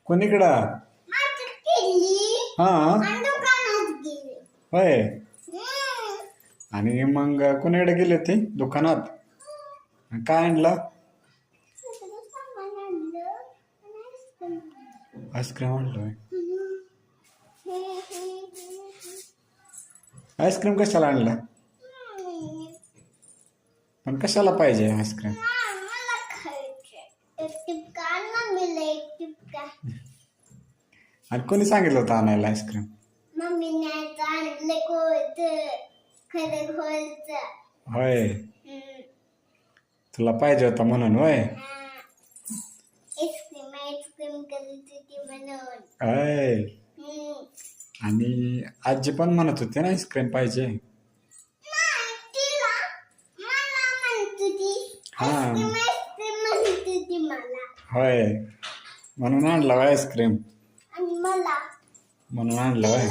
कोणीकडं? हा होय. आणि मग कोणीकडे गेले ते दुकानात? काय आणलं? आईस्क्रीम आणलं. आईस्क्रीम कशाला आणलं? पण कशाला पाहिजे आईस्क्रीम? आणि कोणी सांगितलं होतं आणायला आईस्क्रीम? होय, तुला पाहिजे होता म्हणून होय. होय. आणि आजी पण म्हणत होती ना आईस्क्रीम पाहिजे. हा होय, म्हणून आणला आईस्क्रीम. म्हणून आणलं होय.